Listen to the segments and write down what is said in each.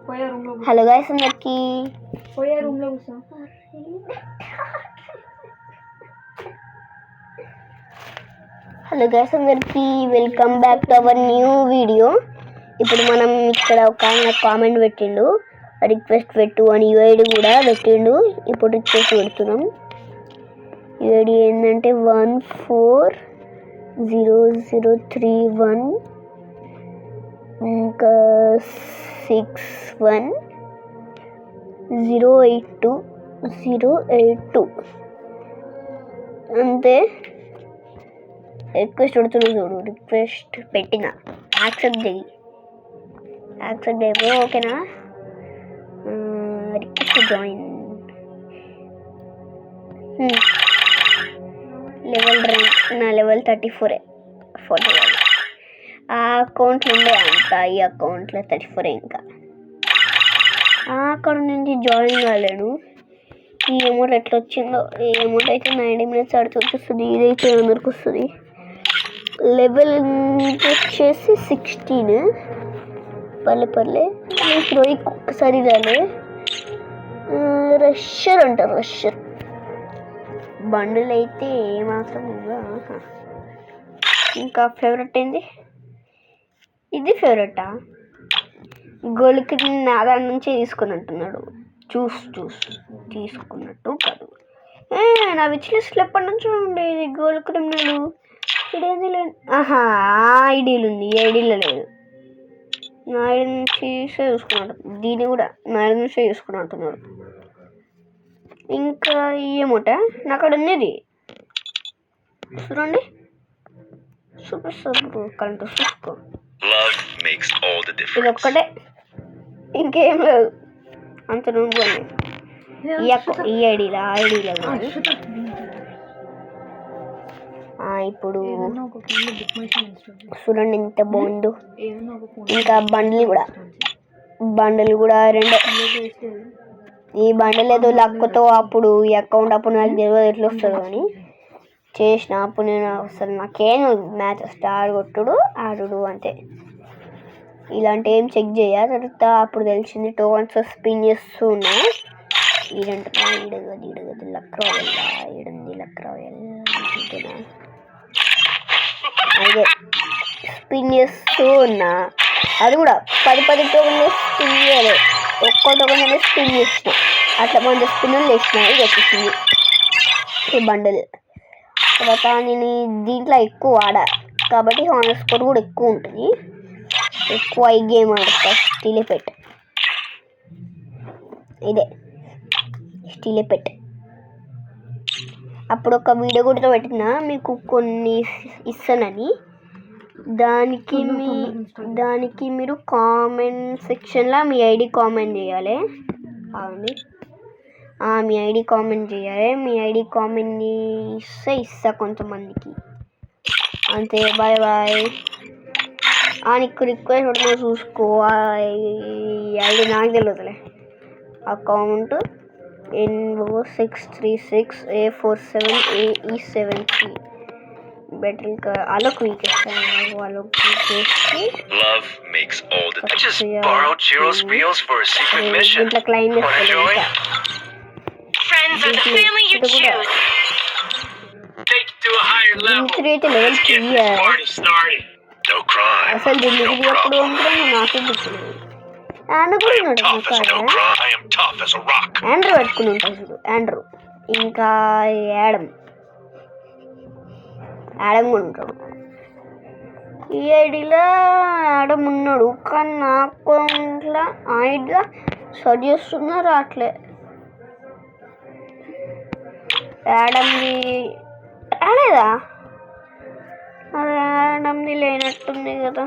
Hello guys అందరికి welcome back to our new video. ఇప్పుడు మనం ఇక్కడ ఒక కామెంట్ పెట్టిండు, రిక్వెస్ట్ పెట్టు అని యూఐడి కూడా పెట్టిండు. ఇప్పుడు రిక్వెస్ట్ పెడుతున్నాం. యూఐడి ఏంటంటే 140031 ఇంకా 61082082 అంతే. రిక్వెస్ట్ పెడుతున్నా చూడు, రిక్వెస్ట్ పెట్టిన యాక్సెప్ట్ చేయబో. ఓకేనా? రిక్వెస్ట్ జాయిన్ లెవెల్ ర్యాంక్ నా లెవెల్ 34. ఆ అకౌంట్లో ఉండే అంత, ఈ అకౌంట్లో 34. ఇంకా అక్కడ నుంచి జాయిన్ కాలేడు. ఈ అమౌంట్ ఎట్లా వచ్చిందో, ఈ అమౌంట్ అయితే 90 minutes ఆడితే వచ్చేస్తుంది. ఇదైతే అందరికి వస్తుంది. లెవెల్ వచ్చేసి 16. పర్లే హీరోయిక్ ఒక్కసారి రాలే. రష్యర్ అంటారు, రష్యర్ బండిల్ అయితే ఏమాత్రం. ఇంకా ఫేవరెట్ ఏంది? ఇది ఫేవరెటా? గోల్కి నా దాని నుంచే తీసుకున్నట్టున్నాడు. చూసి తీసుకున్నట్టు కాదు. నా విచ్ లిస్ట్లో ఎప్పటి నుంచి ఉండేది గోల్ క్రిమినల్. ఇదేంది లేదు. ఐడీలు ఉంది, ఈ ఐడీలో లేదు. నా ఐడి నుంచి చూసుకున్నట్టు, దీన్ని కూడా నా ఐడి నుంచే చూసుకున్నట్టున్నాడు. ఇంకా ఏమోట నా అక్కడ ఉన్నది చూడండి, చూపిస్తారు కరెంట్ చూసుకో. ఇది ఒక్కటే, ఇంకేం లేదు. అంత నువ్వు ఈ ఐడీలో ఇప్పుడు చూడండి ఎంత బాగుందో. ఇంకా బండిల్ కూడా 2. ఈ బండిల్ ఏదో లక్కుతో అప్పుడు ఈ అకౌంట్ అప్పుడు నాకు తెలియదు ఎట్లా వస్తుందో అని చేసిన. అప్పుడు నేను అసలు నాకేం మ్యాచ్ స్టార్ కొట్టుడు ఆడుడు అంతే. ఇలాంటి ఏం చెక్ చేయ తర్వాత అప్పుడు తెలిసింది. టోకన్స్ స్పిన్ చేస్తూ ఉన్నా. ఈడంటే ఈడగది లక్ రాయల్, ఈడంది లక్ రాయల్. అదే స్పిన్ చేస్తూ ఉన్నా. అది కూడా 10 టోకన్లు స్పిన్ చేయాలి. ఒక్క టోకన్ అనేది స్పిన్ చేసిన, అట్లా 100 స్పిన్లు వేసిన. ఇది వచ్చేసింది ఈ బండిల్. తర్వాత నేను దీంట్లో ఎక్కువ ఆడా కాబట్టి హానర్ స్కోర్ కూడా ఎక్కువ ఉంటుంది. ఎక్కువ ఈ గేమ్ ఆడుతా. ఇదే స్టీలేపెట్. అప్పుడు ఒక వీడియో కూడా పెట్టిన మీకు కొన్ని ఇస్తానని. దానికి మీరు కామెంట్ సెక్షన్లో మీ ఐడి కామెంట్ చేయాలి. అవును, మీ ఐడి కామెంట్ చేయాలి. మీ ఐడి కామెంట్ ఇస్తా కొంతమందికి అంతే. బాయ్. నీకు రిక్వెస్ట్ పెడుతున్నా చూసుకో. ఐడి నాకు తెలియదులే. Account NO636A47AE73 better. ఇంకా వాళ్ళకు వీకేస్తాను. ఇంట్లో క్లైమ్ చేస్తాను. అయితే లెవెల్ 3 అసలు దీనికి ఎప్పుడు ఉంటాను నాకే గుర్తులేదు. ఆండ్రూ కూడా ఉన్నాడు, ఆండ్రూ పెట్టుకుని ఉంటాడు చూడు, ఆండ్రూ. ఇంకా యాడమ్ కూడా ఉంటాడు. ఈ ఐడిలో యాడమ్ ఉన్నాడు, కానీ నా అకౌంట్లో ఐడిలో సర్చ్ చేస్తున్నా రావట్లే. యాడమ్ది రాలేదా? యాడమ్ది లేనట్టుంది కదా.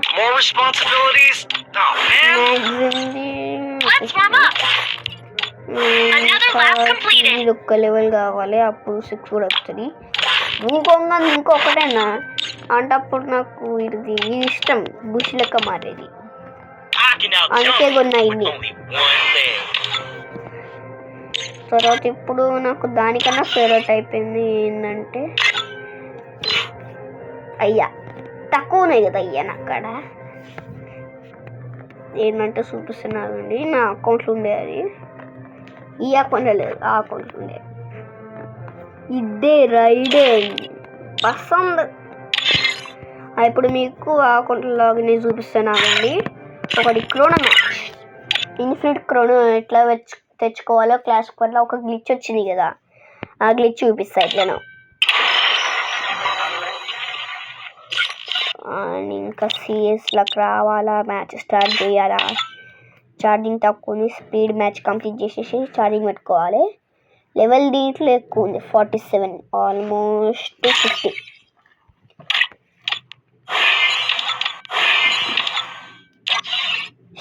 ఇది ఒక్క లెవెల్ కావాలి, అప్పుడు 6 కూడా వస్తుంది. ఇంకొకటేనా అంటే అప్పుడు నాకు ఇది ఇష్టం, బుష్ లెక్క మారేది. అందుకే కొన్నా ఇది. తర్వాత ఇప్పుడు నాకు దానికన్నా ఫేవరెట్ అయిపోయింది ఏంటంటే అయ్యా. తక్కువ ఉన్నాయి కదా అయ్యా అక్కడ. ఏంటంటే చూపిస్తున్నానండి, నా అకౌంట్లో ఉండే అది. ఈ అకౌంట్లో లేదు, ఆ అకౌంట్లో ఉండే. ఇదే రైడే పసంద్. ఇప్పుడు మీకు ఆ అకౌంట్లో లాగిన్ చూపిస్తున్నానండి. ఒకటి క్రోనో మ్యాచ్, ఇన్ఫినిట్ క్రోనో ఎట్లా తెచ్చుకోవాలో క్లాస్ వల్ల ఒక గ్లిచ్ వచ్చింది కదా, ఆ గ్లిచ్ చూపిస్తా ఎట్లనో. ఇంకా సిఎస్లోకి రావాలా, మ్యాచ్ స్టార్ట్ చేయాలా, ఛార్జింగ్ తక్కువ ఉంది, స్పీడ్ మ్యాచ్ కంప్లీట్ చేసేసి ఛార్జింగ్ పెట్టుకోవాలి. లెవెల్ దీంట్లో ఎక్కువ ఉంది, 47, ఆల్మోస్ట్ 50.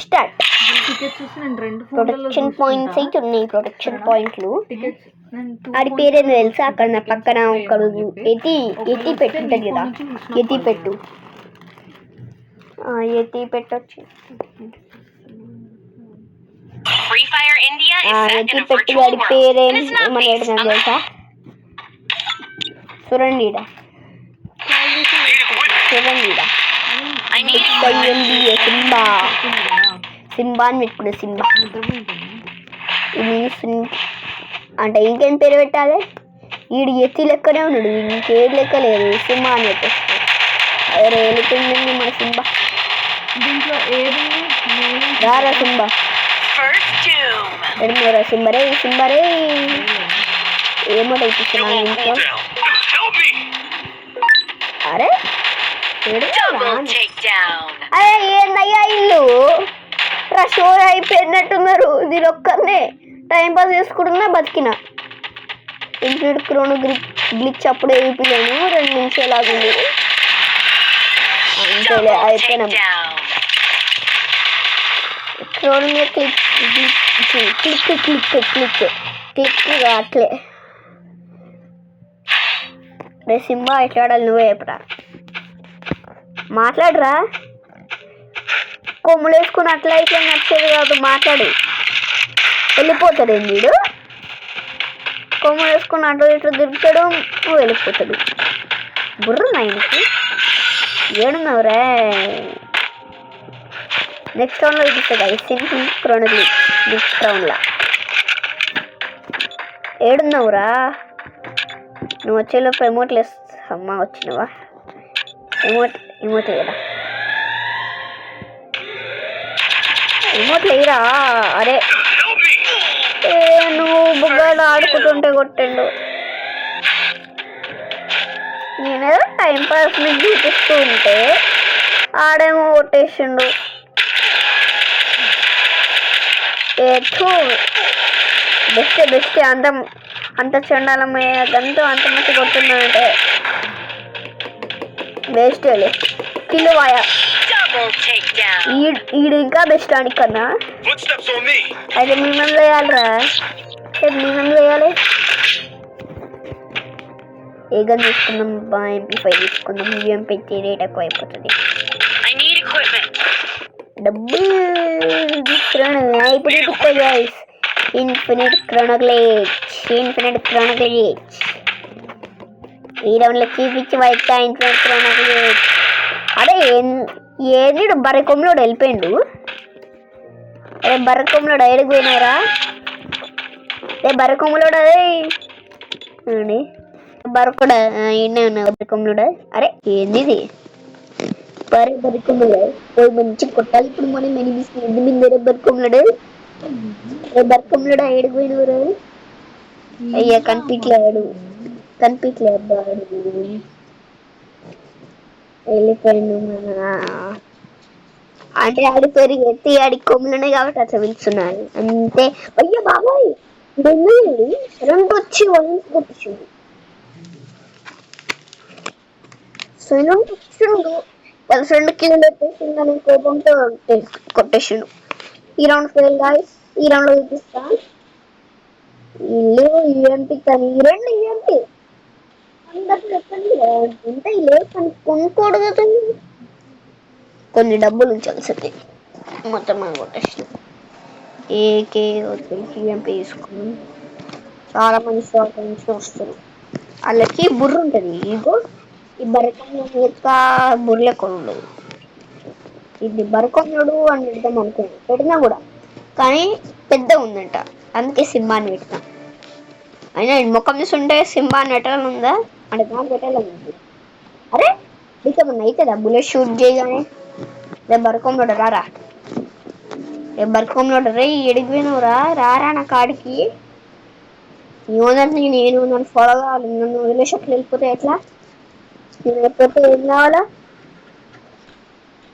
స్టార్ట్. ప్రొటెక్షన్ పాయింట్స్ అయితే ఉన్నాయి, ప్రొటెక్షన్ పాయింట్లు. ఆడి పేరేందో తెలుసా, అక్కడ నా పక్కన ఒకడు ఎతి పెట్టు ఉంటుంది కదా, ఎతి పెట్టు వచ్చి ఎతి పెట్టు. వాడి పేరేమన్నాడు నాకు తెలుసా, చూడండి సింబా అని పెట్టుకున్నా. సింబా ఇది అంటే ఇంకేం పేరు పెట్టాలి, వీడు ఎత్తి లెక్కనే ఉన్నాడు, ఇంకేం లెక్క లేదు, సింబా అని పెట్టేస్తాడు. అదే వెళుతుంది మన సింబా. దీంట్లో రారా సింబా, సింబరే ఏమో తెప్పిస్తున్నాను ఇంట్లో. అరే అరే ఏందయ్యా ఇల్లు షోర్ అయిపోయినట్టున్నారు. దీని ఒక్కరినే టైంపాస్ చేసుకుంటున్నా బతికిన. ఇన్ఫినిట్ క్రోనో గ్లిచ్ అప్పుడే అయిపోయాను, 2 నిమిషాలు ఆగింది అంతేలే, అయిపోయినాం. క్రోనో మీద క్లిక్ అట్లే. రే సింబా ఎట్లా ఆడాలి నువ్వే చెప్పరా, మాట్లాడరా. కొమ్ములు వేసుకుని అట్లా ఇట్లా నచ్చేది కాదు, మాట్లాడు. వెళ్ళిపోతాడు వీడు, కొమ్ములు వేసుకుని అట్లా ఇట్లా దొరుకుతాడు, నువ్వు వెళ్ళిపోతాడు. బుర్ర నాయనకి ఏడున్నావురా. నెక్స్ట్ రౌండ్లో చూపిస్తుంది ఇన్ఫినిట్ క్రోనో గ్లిచ్. నెక్స్ట్ రౌండ్లో ఏడున్నావురా నువ్వు, వచ్చేలోపు ఎమోట్లు వేస్తా. అమ్మ వచ్చినవా, ఎమోట్ వేయరా, ఎమోట్లు వేయరా. అరే నువ్వు బుగ్గాడు ఆడుకుంటుంటే కొట్టిండు, నేనేదో టైంపాస్ మీకు చూపిస్తూ ఉంటే ఆడేమో కొట్టేసిండు. బెస్ట్ అంత చండాలమ్మయ్యంతో అంత మంచి కొడుతున్నానంటే బెస్ట్ కిలో వాయా. ఈడు ఇంకా బెస్ట్ అని కన్నా. అయితే మేమేం వేయాలిరా, మేమేం వేయాలి. ఏ గన్ తీసుకుందాం, MP5 తీసుకుందాం, UMP రేట్ ఎక్కువ అయిపోతుంది. డబ్బులు ఇప్పుడు చూపిస్తాయి గైస్, ఇన్ఫినిట్ క్రోనో గ్లిచ్. ఈ రౌండ్లో చూపించి వైట్ ఇన్ఫినిట్ క్రోనో గ్లిచ్. అదే ఏది బరకొమ్మలోడు వెళ్ళిపోయిండు. అరే బరకొమ్మలోడు ఏడుగు పోయినారా, అదే బరకొమ్మలోడు. అదే బరకొడ ఎన్నే ఉన్నా బరకొమ్మలోడు. అరే ఏంది ఇది, బరకొమ్మలోడు పోయి మంచి కొట్టాలి ఇప్పుడు మనం ఎనిమిది బరకొమ్మలోడు. బరకొమ్మలోడు ఏడుగు పోయినవారు. అయ్యా కనిపించలేడు అబ్బా వెళ్ళిపోయిండు. అంటే ఆడి పేరు ఎత్తి ఆడి కొమ్ములునే కాబట్టి అట్లా పిలుస్తున్నారు అంతే. అయ్యా బాబాయ్ 2 వచ్చి కొట్టించుండు, ఫ్రెండ్ కింద పెట్టేసిందని కోపంతో కొట్టేసిండు. ఈ రౌండ్ ఫెయిల్ గాయ్స్. ఈ రౌండ్ లో చూపిస్తా. ఇల్లు UMP కానీ 2 UMP అందరు చెప్పండి ఉంటాయి లేవు కానీ కొనుక్కోడు. కొన్ని డబ్బులు ఉంచాల్సింది మొత్తం మనం కొట్టేసి ఏకే UMP తీసుకున్నాం. చాలా మంది షాప్ నుంచి వస్తారు, వాళ్ళకి బుర్ర ఉంటుంది. ఇగో ఈ బరకంలో బుర్ర ఎక్కువ ఉండదు. ఇది బరకొన్నాడు అని పెడతాం అనుకున్నాను, పెట్టినా కూడా కానీ పెద్ద ఉందంట, అందుకే సింబా అని పెట్టినా. అయినా ముఖం చూస్తుంటే సింబా అని పెట్టాలని ఉందా అంటే దాని పెట్టాలని ఉంది. అరే నీకేమన్నా అవుతుందా బుల్లెట్ షూట్ చేయగానే? రేపు బరకొమ్మడు రారా, రేపు బరకొమ్మడు రే ఎడిగిపోయినవురా, రారా నా కాడికి. ఏమన్నట్టు నేను నన్ను ఫాలో కావాలి, నన్ను రిలేషన్కి వెళ్ళిపోతే ఎట్లా? నేను వెళ్ళిపోతే ఏం కావాలా?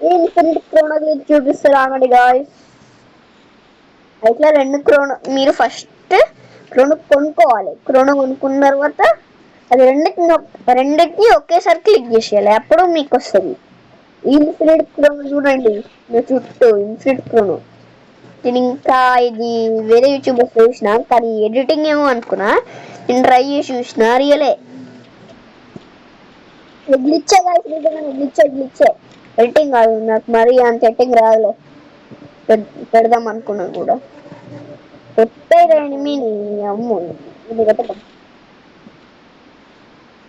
ఇన్ఫినిట్ క్రోనో చూపిస్తారు ఆగండి గాయ్స్. అట్లా 2 క్రోనో మీరు ఫస్ట్ క్రోనో కొనుక్కోవాలి. క్రోనో కొనుక్కున్న తర్వాత అది రెండింటిని ఒకేసారి క్లిక్ చేసేయాలి, అప్పుడు మీకు వస్తుంది ఇన్ఫినిట్ క్రోనో. చూడండి నా చుట్టూ ఇన్ఫినిట్ క్రోనో. నేను ఇంకా ఇది వేరే యూట్యూబర్స్ చూసిన, కానీ ఎడిటింగ్ ఏమో అనుకున్నా, నేను ట్రై చేసి చూసిన రియలే గ్లిచ్చే గ్లిచ్చే. ఎడిటింగ్ కాదు, నాకు మరీ అంత ఎడిటింగ్ రాదులే, పెడదాం అనుకున్నాను కూడా. కొట్టేదేమి నీ అమ్ము, ఇది పెట్టడం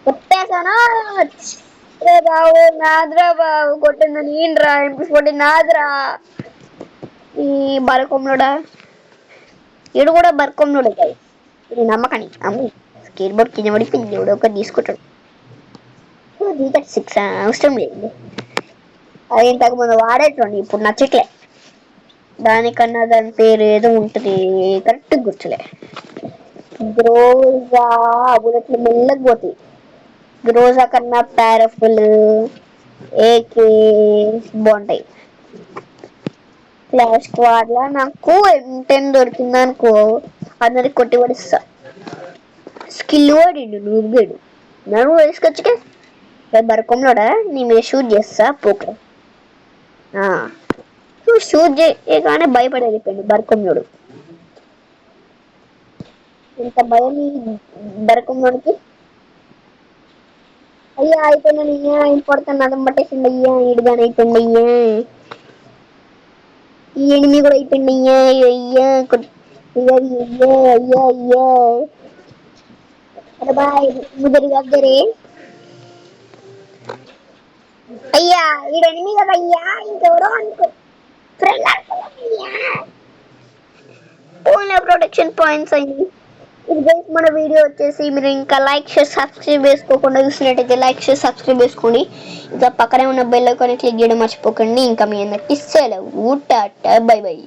కొట్టేసానా? రే బాబు నాద్రా బాబు, కొట్టింది నేనురా, MP40 నాద్రా. ఈ బరకొమ్ముడా ఇడు కూడా బరకొమ్ముడే కాదు, ఇది నమ్మకని అమ్ము. స్కేట్ బోర్డ్ కింద పడిపోయింది, ఎవడో ఒకటి తీసుకుంటాడు. 6 అవసరం లేదు, అది ఇంతకు ముందు వాడేటండి, ఇప్పుడు నచ్చట్లే. దానికన్నా దాని పేరు ఏదో ఉంటుంది, కరెక్ట్ గుర్తులే. గ్రోజా బుల్లెట్లు మెల్లగా పోతాయి. గ్రోజా కన్నా పారఫుల్ ఏకే బాగుంటాయి. క్లాష్ స్క్వాడ్ లా నాకు M10 దొరికింది అనుకో, అందరికి కొట్టి పడిస్తా. స్కిల్ వాడిండు నువ్వుగాడు, నన్ను వేసుకొచ్చుకే. బరకంలోడా నీ మీద షూట్ చేస్తా పోక. షూట్ చేయగానే భయపడి వెళ్ళిపోయింది బరకంలోడు. ఇంత భయం బరకంలోడికి. అయ్యా అయిపోయినా అయ్యా ఇంపార్టెంట్ అదం పట్టేసింది అయ్యా, ఇడిగానే అయిపోయింది అయ్యా, ఈ ఎనిమి కూడా అయిపోయింది అయ్యా. అయ్యా అయ్యా అయ్యా అయ్యా అరే బాయ్ ముదరి దగ్గరే. అయ్యా ఈడు ఎనిమి కదా అయ్యా, ఇంకెవరో అనుకో ఫ్రెండ్ అనుకోయ్యా. ఓన్లీ ప్రొటెక్షన్ పాయింట్స్ అయింది. ఇది గైస్ మన వీడియో వచ్చేసి, మీరు ఇంకా లైక్ షేర్ సబ్స్క్రైబ్ చేసుకోకుండా చూసినట్టయితే లైక్ షేర్ సబ్స్క్రైబ్ చేసుకోండి. ఇంకా పక్కనే ఉన్న బెల్ ఐకాన్ క్లిక్ చేయడం మర్చిపోకండి. ఇంకా మీ అందరికి సెలవు, టాటా బై బై.